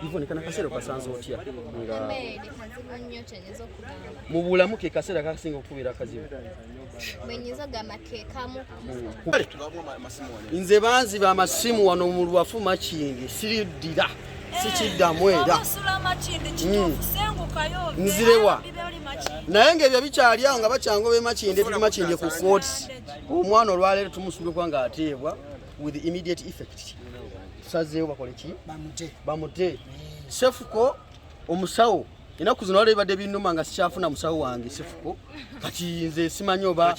Ivone kana kasero kasanze otya nga mu bulamu ke kasera kasinga okubira akazibu Benyiza gama kekamu. Nze banzi ba masimu wano mu Lwafu Makindye siridira sikiddamu era nzirewa naye ng'ebyo bikyali awo nga bakyangobe Makindye tuli Makindye ku Kotti omwana olwaleero tumusubikwa nga Atebwa with immediate effect sazeewo bakole ki bamute Cephco omusawo Inaku zino wale badde binnuma nga sikyafuna musawo wange Cephco kati nze simanyi oba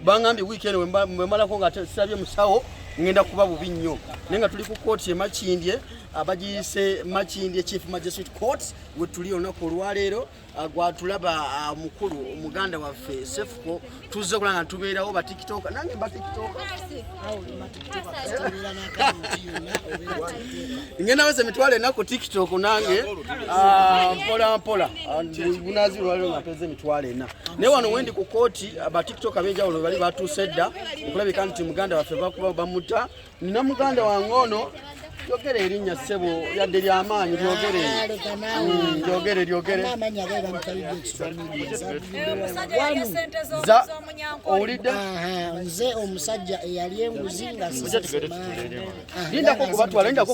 bangambye weekend we malako nga sisabye musawo ngenda kuba bubi nnyo naye nga tuli ku Kotti e Makindye abagiyise Makindye Chief Magistrate Court we tuli olunaku olwaleero gwatulaba mukulu omuganda waffe Cephco tuzze kulanga tubeerawo ba TikTok nange ba TikTok ngenda wese mitwale nako TikTok nange mpola bunazi lwaleero nga peze mitwale na naye wano wendi ku Kotti ba TikTok abenjawulo bali batusedda okulabika nti muganda waffe bakuba bamuta nina muganda wangono Yogere erinnya ssebo yadde ly'amaanyi lyogere amanya gaba mutaliddde owulidde nze omusajja eyali enguzi nga lindako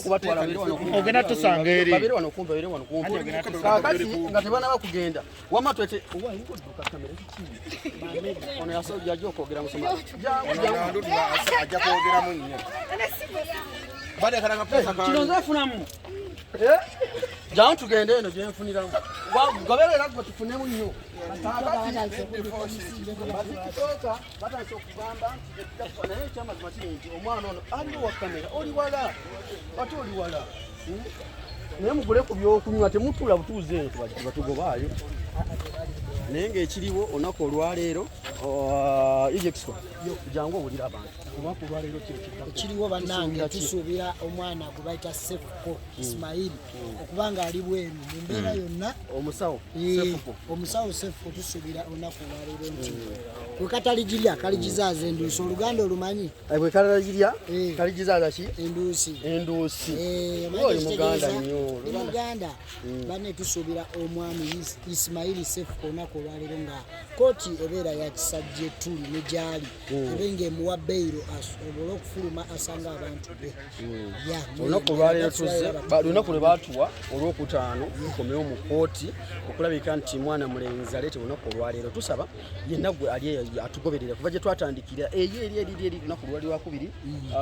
kubatwala ogenda tusanga eri babere wano kumpa bere wano kumpa kakati nga tebanaba kugenda wama twete ono yasojja ajja okwogera musoma ajja kwogeramu nnyo Bade karanga pesa ka. Kino zafunamu. Jamu tugende eno je nfuniramu. Gobere rakko tufunemu nnyo. Batandise okugamba naye ekyamazima kiri nti omwana ono aliwo wa kamera oli wala ate oli wala naye mugule ku byokunywa temutula butuuze eno batugobaayo naye ng'ekiriwo olunaku olwaleero Cephco jangu owulira abantu olunaku olwaleero ekiriwo bannange tusuubira omwana gwe bayita Cephco Ismail okubanga ali bwenu mu mbeera yonna omusawo Cephco tusuubira olunaku olwaleero nti bwe kataligirya kaligizaaza enduusi oluganda olumanyi bwe kataligirya kaligizaaza ki enduusi oli muganda nnyo muganda banne tusuubira omwami Ismail Cephco olunaku olwaleero nga Kotti ebeera ya kisajja tuli ne gyali ebe ng'emuwa beyiro asobola okufuluma asanga abantu be olunaku olwaleero tuzze lunaku lwe baatuwa olwokutaano tukomewo mu Kotti okulabika nti mwana mulenzi aleete olunaku olwaleero tusaba yenna gwe ali atugoberera kuva gye twatandikira eyo eri lunaku lwali lwakubiri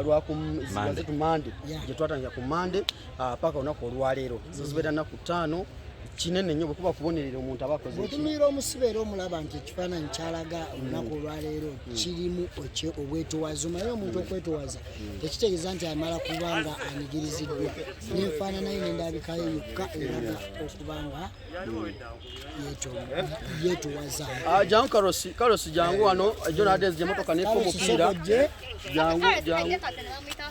lwakumaze Mande gye twatandikira ku Mande paka olunaku olwaleero zibeera nnaku ttaano kinene nnyo bwekuba kubonerera omuntu abakoze otumira omusibeera omulaba nti ekifaananyi kyalaga olunaku olwaleero kirimu obwetowazi omanyi omuntu okwetowaza tekitegeeza nti amala kubanga anyigiriziddwa nenfaananayo nendabikayo yokka eraga okubanga yetowaza jangu karosi jangu wano jonades gyemotoka neko omupiira jangu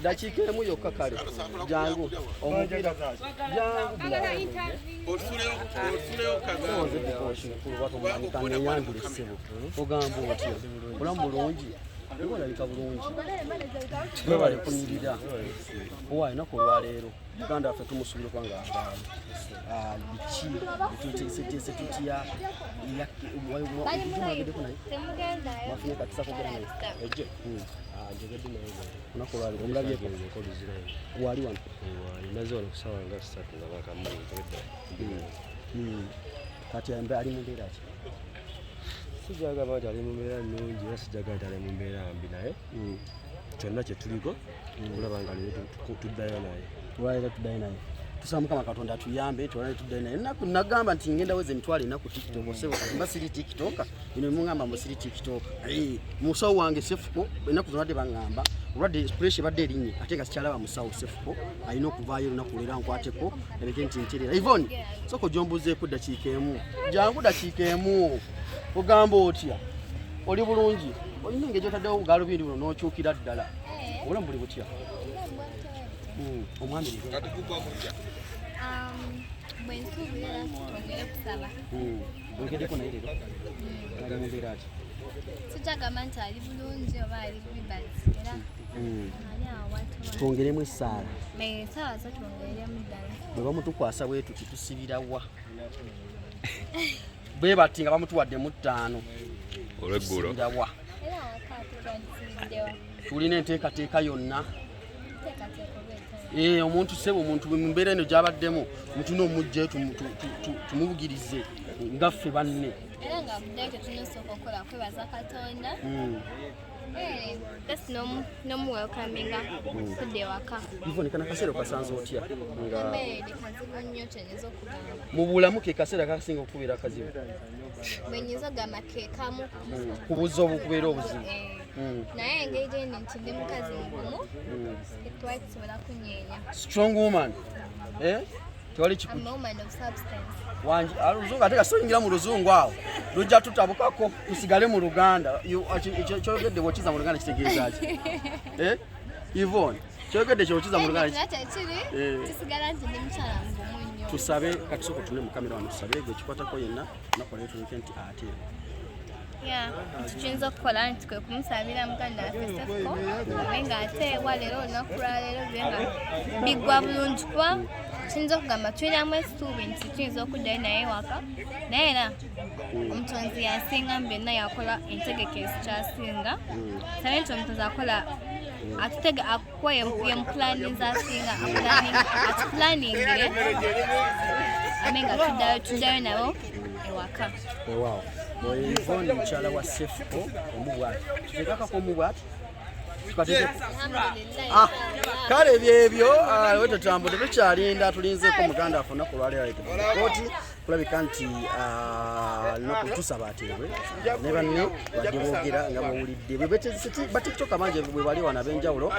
dakiika emu yokka kale jangu omupiira kaneyambire ssebo ogamba otya olamu bulungi olabika bulungi webale kunyirira owa enaku olwaleero muganda waffe tumusuubireko nga biki tuteeseteese tutya tumageddeko naye mwafunye katisa kogera naye ejje njogedde naye onaku olwaleero omulabyeko wali wano naze wano kusawa nga 3 nga bakamu kati ali mu mbeera ki sijagamba nti ali mu mbeera nnungi era sijagamba nti ali mu mbeera mbi naye kyonna kye tuliko kulaba nga tuddayo naye olwaleero tuddayo naye tusaba Mukama Katonda atuyambe twalale tuddayo naye nagamba nti ngenda weze emitwalo ena ku TikTok osebo mba siri TikTok ino mungamba mbu siri TikTok musawo wange Cephco ennaku zonadde baŋŋamba olwadde pressure badde erinnya ate nga sikyalaba musawo Cephco alina okuvaayo olunaku olwera nkwateko ereke nti nterera Ivone soko gyombuzeeko dakiika emu jangu dakiika emu ogamba otya oli bulungi olina engeri gyotaddewo obugaalubindi buno n'okyukira ddala obulamu buli butya omwami bwensuubira twongere kusaba ogeddeko naye leero ali mu mbeera ki sikyagamba nti ali bulungi oba ali bubi but era twongeremu essaala sawa zo twongeremu ddala bwe bamutukwasa bwe tuti tusibira wa bwe bati nga bamutuwaddemu 5 olweggulo era wakati twandisibiddewa tulina enteekateeka yonna teekateeka omuntu sebo omuntu mu mbeera eno gy'abaddemu mutuna omujje tumubugirize ngaffe banne era nga buddeyo tetunosooka okukola kwebaza Katonda that's no welcominga kudde waka ivoni kana kaseera okasanze otya nga embeere kazibu nnyo kyenyinza okugamba mu bulamu ke kaseera kasinga okubeera akazibu bwe nyinza okugamba ke kamu ku buzzi obukubeera obuzibu naye engeri gyendi nti ndi mukazi mugumu etwali tusobola kunyeenya strong woman tewali I'm a woman of substance wangi aluzungu ate kasoyingira mu luzungu awo lujja tutabukako tusigale mu Luganda kyogedde bwokiza mu Luganda kitegeeza ki Yvonne kyogedde kyokiza mu Luganda tusigala nti ndi mukyala mugumu nnyo tusabe katusoko tune mu kamera wano tusabe gwe kikwatako yenna nakola etunike nti ate tukiyinza okukola nti kwe kumusabira muganda waffe Cephco abe nga ateebwa leero olunaku lwaleero bibe nga biggwa bulungi kuba tuyinza okugamba tulinamu essuubi nti tuyinza okuddayo naye waka naye era omutonzi yasinga mu byonna yakola entegekezi kyasinga sabe nti omutonzi akola atutega akuwa yemupulaninza asinga atuplaningire abe nga tuddayo nabo ewaka Yvonne mukyala wa Cephco omubwati tutekakako omubwati kale byebyo wetetambudde tukyalinda tulinzeeko muganda afuna ku lwaleero Kotti kulabika nti tusaba Atebwe ne banne badde boogera nga bawulidde batiktoka bangi bwe bali wano ab'enjawulo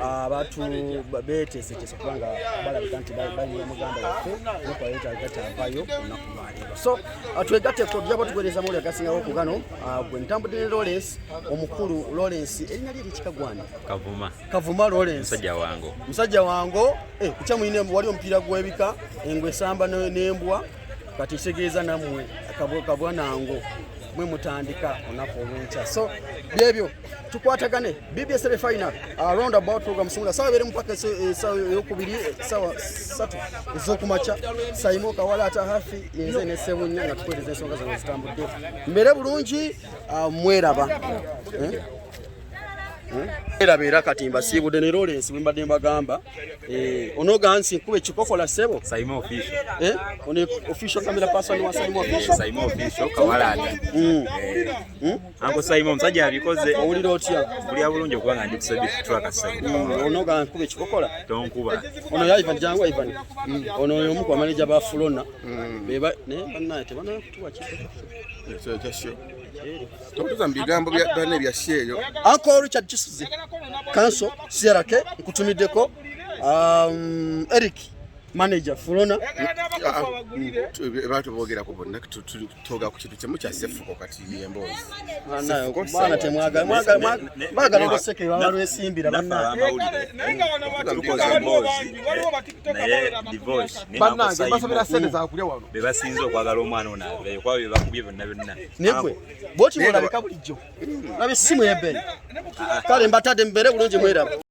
abantu beeteeseteese kubanga balabika nti balina muganda waffe nokwaleetagatavayo olunaku lwaleero so twegatteko tujja batuweereza mawulire agasingawo ku gano gwe ntambudde ne Lawrence omukulu Lawrence erinnya lye likikagwana Kavuma Lawrence musajja wango kukya muyine wali omupiira gw'ebika engwe esamba n'embwa kati kitegeeza nammwe kabwanango mwe mutandika olunaku olw'enkya so byebyo tukwatagane BBS final round about program simula sawa bere mpaka esawa eyokubiri sawa 3 ez'okumakya Saimo Kawala ata hafi yenze ne Sebunya nga tukweleza ensonga zino zitambudde mbere bulungi mweraba era beera katimba siibudde ne Lawrence bwe mbadde mbagamba onoga nsi nkube kikokola sebo Saimo official one official camera person wa Saimo official Saimo official Kawalata ango Saimo omusajja abikoze owulira otya buli bulungi okubanga ndi kusabbi track Saimo onoga nkube kikokola tonkuba ono ya Ivan jangu Ivan ono omu kwa manager ba Flona beba ne banaye tebana kutuwa kiko kyasho tokuza mbigambo bya bya sheyo Uncle Richard Kisuze Kanso Sierake nkutumiddeko Eric manager Flona abantu boogera ko bonna tutoga ku kintu kyemu kya Cephco kati embozi nayo bana temwaga ndo seke balo esimbira bana nenga wana batukoza embozi naye divorce bannange basomera sente za kulya wano bebasinze okwagala omwana ono abeyo kwa bye bakubye byonna negwe boti mulabika bulijjo nabe simu yebeni kale mbatade mbere bulungi mweraba